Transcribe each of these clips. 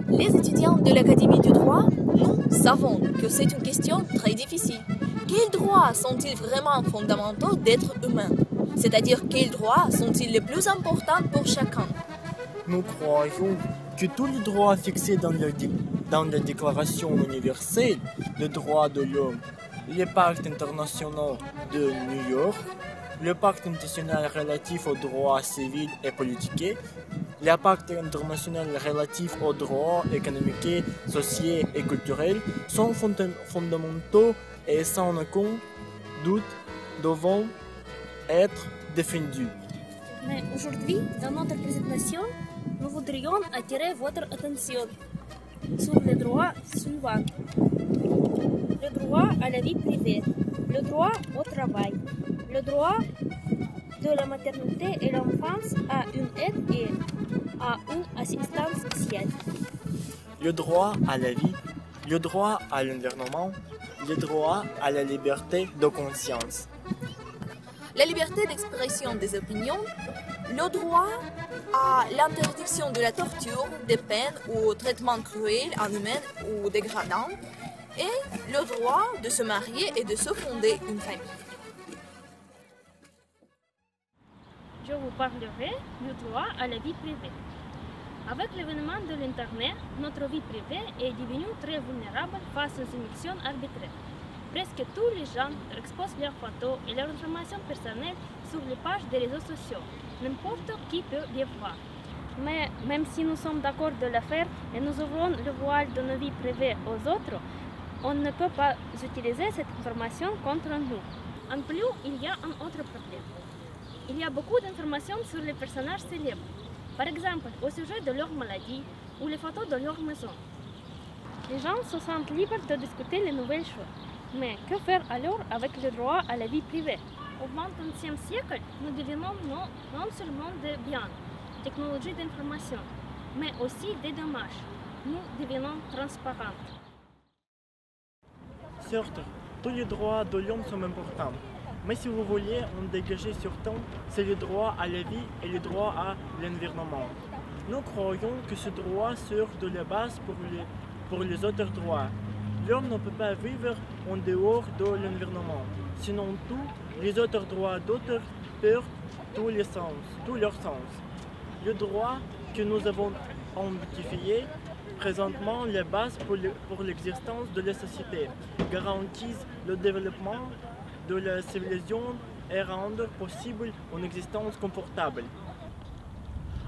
Les étudiants de l'Académie du droit, nous savons que c'est une question très difficile. Quels droits sont-ils vraiment fondamentaux d'être humain? C'est-à-dire quels droits sont-ils les plus importants pour chacun? Nous croyons que tous les droits fixés dans la Déclaration universelle des droits de l'homme, les pactes internationaux de New York, le pacte international relatif aux droits civils et politiques, le pacte international relatif aux droits économiques, sociaux et culturels sont fondamentaux et sans aucun doute devront être défendus. Mais aujourd'hui, dans notre présentation, nous voudrions attirer votre attention sur les droits suivants. Le droit à la vie privée, le droit au travail, le droit de la maternité et l'enfance à une aide et à une assistance spéciale. Le droit à la vie, le droit à l'environnement, le droit à la liberté de conscience. La liberté d'expression des opinions, le droit à l'interdiction de la torture, des peines ou traitements cruels, inhumains ou dégradants, et le droit de se marier et de se fonder une famille. Je vous parlerai du droit à la vie privée. Avec l'avènement de l'Internet, notre vie privée est devenue très vulnérable face aux émissions arbitraires. Presque tous les gens exposent leurs photos et leurs informations personnelles sur les pages des réseaux sociaux. N'importe qui peut les voir. Mais même si nous sommes d'accord de le faire et nous ouvrons le voile de nos vies privées aux autres, on ne peut pas utiliser cette information contre nous. En plus, il y a un autre problème. Il y a beaucoup d'informations sur les personnages célèbres. Par exemple, au sujet de leur maladie ou les photos de leur maison. Les gens se sentent libres de discuter les nouvelles choses. Mais que faire alors avec le droit à la vie privée? Au XXe siècle, nous devenons non seulement des biens, technologies d'information, mais aussi des dommages. Nous devenons transparents. Certes, tous les droits de l'homme sont importants. Mais si vous voulez en dégager surtout, c'est le droit à la vie et le droit à l'environnement. Nous croyons que ce droit sert de la base pour les autres droits. L'homme ne peut pas vivre en dehors de l'environnement. Sinon, tous les autres droits d'autres perdent tous leurs sens. Le droit que nous avons identifié présentement la base pour l'existence de la société, garantissent le développement de la civilisation et rendre possible une existence confortable.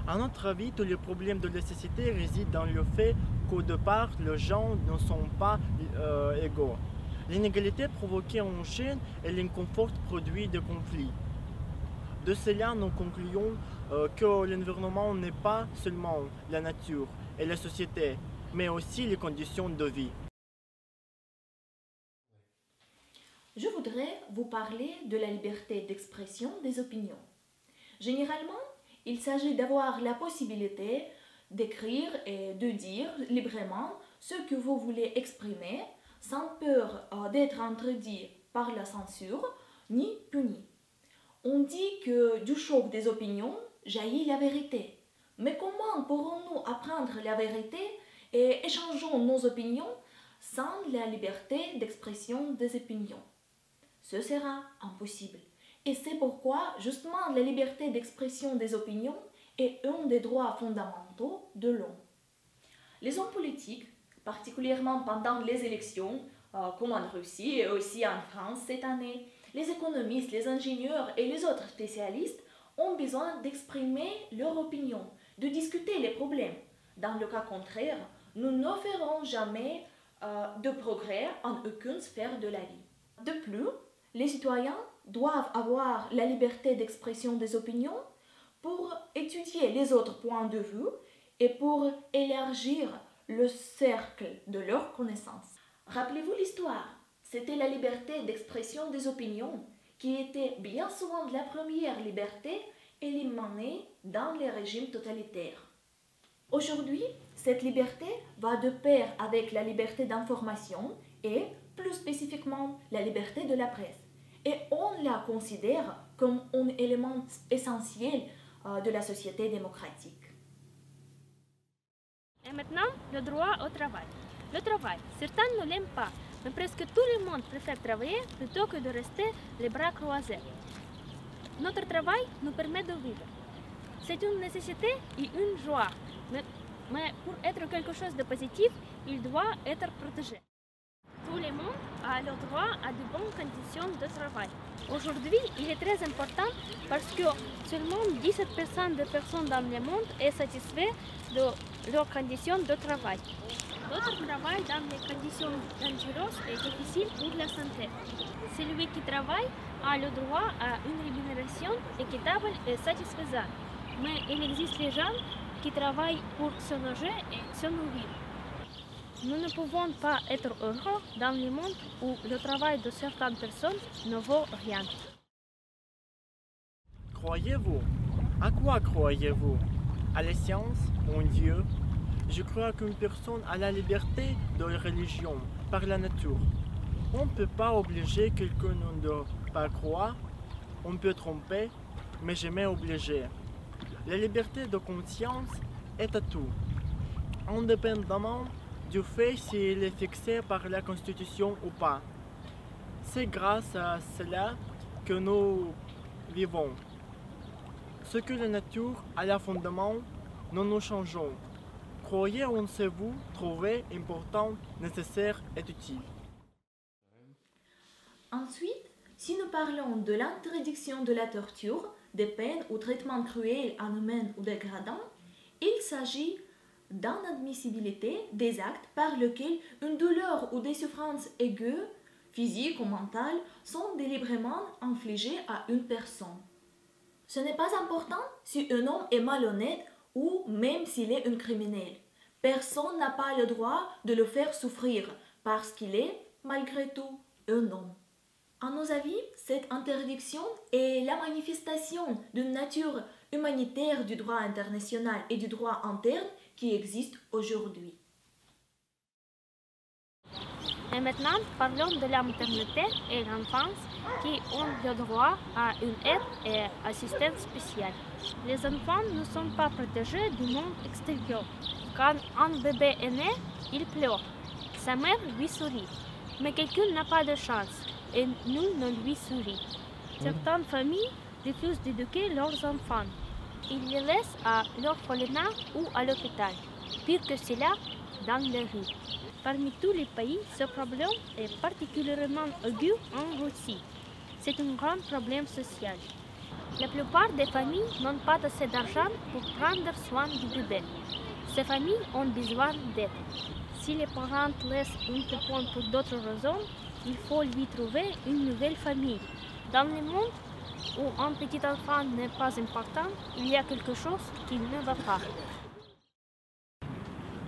À notre avis, tous les problèmes de la société résident dans le fait qu'au départ, les gens ne sont pas égaux. L'inégalité provoquée en chaîne et l'inconfort produit des conflits. De cela, nous concluons que l'environnement n'est pas seulement la nature et la société, mais aussi les conditions de vie. Je voudrais vous parler de la liberté d'expression des opinions. Généralement, il s'agit d'avoir la possibilité d'écrire et de dire librement ce que vous voulez exprimer sans peur d'être interdit par la censure ni puni. On dit que du choc des opinions jaillit la vérité. Mais comment pourrons-nous apprendre la vérité et échangeons nos opinions sans la liberté d'expression des opinions? Ce sera impossible. Et c'est pourquoi, justement, la liberté d'expression des opinions est un des droits fondamentaux de l'homme. Les hommes politiques, particulièrement pendant les élections, comme en Russie et aussi en France cette année, les économistes, les ingénieurs et les autres spécialistes ont besoin d'exprimer leur opinion, de discuter les problèmes. Dans le cas contraire, nous ne ferons jamais de progrès en aucune sphère de la vie. De plus, les citoyens doivent avoir la liberté d'expression des opinions pour étudier les autres points de vue et pour élargir le cercle de leurs connaissances. Rappelez-vous l'histoire, c'était la liberté d'expression des opinions qui était bien souvent la première liberté éliminée dans les régimes totalitaires. Aujourd'hui, cette liberté va de pair avec la liberté d'information et, plus spécifiquement, la liberté de la presse. Et on la considère comme un élément essentiel de la société démocratique. Et maintenant, le droit au travail. Le travail, certains ne l'aiment pas, mais presque tout le monde préfère travailler plutôt que de rester les bras croisés. Notre travail nous permet de vivre. C'est une nécessité et une joie, mais pour être quelque chose de positif, il doit être protégé. Tout le monde a le droit à de bonnes conditions de travail. Aujourd'hui, il est très important parce que seulement 17% des personnes dans le monde est satisfait de leurs conditions de travail. D'autres travaillent dans des conditions dangereuses et difficiles pour la santé. Celui qui travaille a le droit à une rémunération équitable et satisfaisante. Mais il existe les gens qui travaillent pour se loger et se nourrir. Nous ne pouvons pas être heureux dans le monde où le travail de certaines personnes ne vaut rien. Croyez-vous? À quoi croyez-vous? À la science? En Dieu? Je crois qu'une personne a la liberté de religion par la nature. On ne peut pas obliger quelqu'un à ne pas croire. On peut tromper, mais jamais obliger. La liberté de conscience est à tout, indépendamment du fait s'il est fixé par la Constitution ou pas. C'est grâce à cela que nous vivons. Ce que la nature a le fondement, nous nous changeons. Croyez en ce que vous trouvez important, nécessaire et utile. Ensuite, si nous parlons de l'interdiction de la torture, des peines ou traitements cruels, inhumains ou dégradants, il s'agit d'inadmissibilité des actes par lesquels une douleur ou des souffrances aiguës, physiques ou mentales, sont délibérément infligées à une personne. Ce n'est pas important si un homme est malhonnête ou même s'il est un criminel. Personne n'a pas le droit de le faire souffrir parce qu'il est, malgré tout, un homme. À nos avis, cette interdiction est la manifestation d'une nature humanitaire du droit international et du droit interne qui existe aujourd'hui. Et maintenant, parlons de la maternité et l'enfance qui ont le droit à une aide et assistance spéciale. Les enfants ne sont pas protégés du monde extérieur. Quand un bébé est né, il pleure. Sa mère lui sourit. Mais quelqu'un n'a pas de chance et nous ne lui sourit. Certaines familles refusent d'éduquer leurs enfants. Ils les laissent à l'orphelinat ou à l'hôpital. Pire que cela, dans les rues. Parmi tous les pays, ce problème est particulièrement aigu en Russie. C'est un grand problème social. La plupart des familles n'ont pas assez d'argent pour prendre soin du bébé. Ces familles ont besoin d'aide. Si les parents laissent un coupon pour d'autres raisons, il faut lui trouver une nouvelle famille. Dans le monde où un petit enfant n'est pas important, il y a quelque chose qui ne va pas.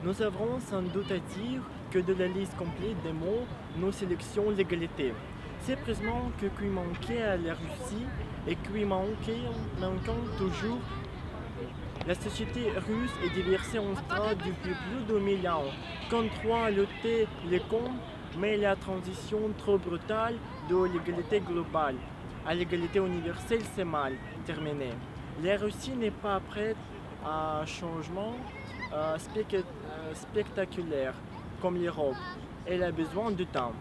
Nous avons sans doute à dire que de la liste complète des mots, nous sélectionnons l'égalité. C'est précisément ce qui manquait à la Russie et qui manque toujours. La société russe est divisée en strates depuis plus de 1000 ans. Contre lutter les comptes, mais la transition trop brutale de l'égalité globale à l'égalité universelle s'est mal terminée. La Russie n'est pas prête à un changement spectaculaire comme l'Europe. Elle a besoin de temps.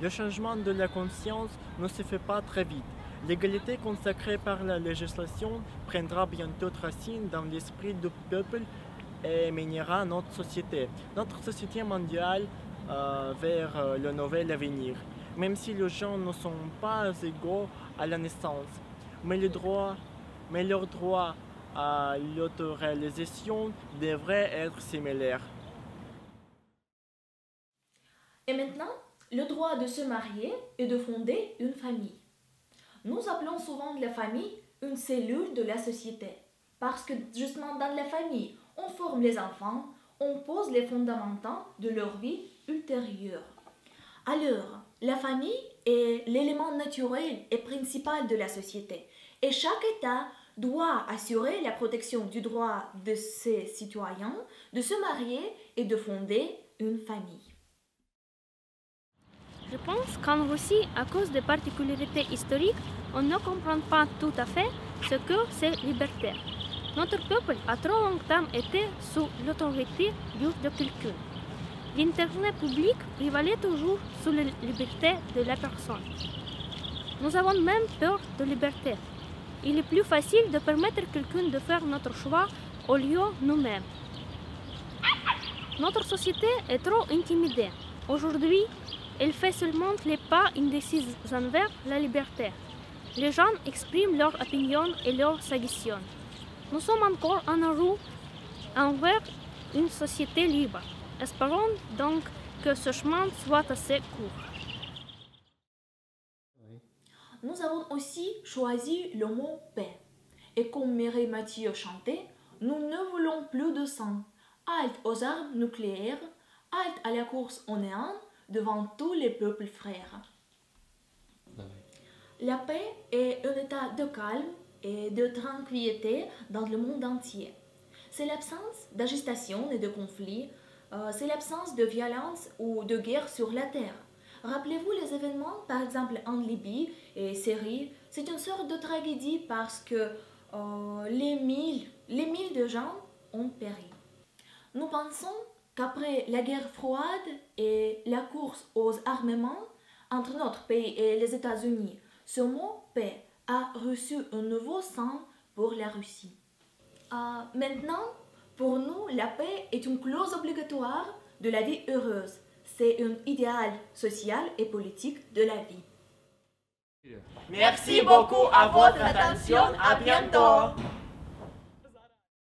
Le changement de la conscience ne se fait pas très vite. L'égalité consacrée par la législation prendra bientôt racine dans l'esprit du peuple et mènera notre société mondiale vers le nouvel avenir. Même si les gens ne sont pas égaux à la naissance, mais leur droit à l'autoréalisation devrait être similaire. Et maintenant, le droit de se marier et de fonder une famille. Nous appelons souvent la famille une cellule de la société, parce que justement dans la famille, on forme les enfants, on pose les fondamentaux de leur vie ultérieure. Alors, la famille est l'élément naturel et principal de la société, et chaque État doit assurer la protection du droit de ses citoyens de se marier et de fonder une famille. Je pense qu'en Russie, à cause des particularités historiques, on ne comprend pas tout à fait ce que c'est liberté. Notre peuple a trop longtemps été sous l'autorité de quelqu'un. L'Internet public prévalait toujours sur la liberté de la personne. Nous avons même peur de liberté. Il est plus facile de permettre à quelqu'un de faire notre choix au lieu de nous-mêmes. Notre société est trop intimidée. Aujourd'hui, elle fait seulement les pas indécis envers la liberté. Les gens expriment leurs opinions et leurs suggestions. Nous sommes encore en route envers une société libre. Espérons donc que ce chemin soit assez court. Nous avons aussi choisi le mot paix. Et comme Mireille Mathieu chantait, nous ne voulons plus de sang. Halte aux armes nucléaires, halte à la course au néant devant tous les peuples frères. La paix est un état de calme et de tranquillité dans le monde entier. C'est l'absence d'agitation et de conflits, c'est l'absence de violence ou de guerre sur la terre. Rappelez-vous les événements, par exemple en Libye et Syrie, c'est une sorte de tragédie parce que les mille de gens ont péri. Nous pensons qu'après la guerre froide et la course aux armements entre notre pays et les États-Unis, ce mot paix a reçu un nouveau sens pour la Russie. Maintenant, pour nous, la paix est une clause obligatoire de la vie heureuse. C'est un idéal social et politique de la vie. Merci beaucoup à votre attention. À bientôt.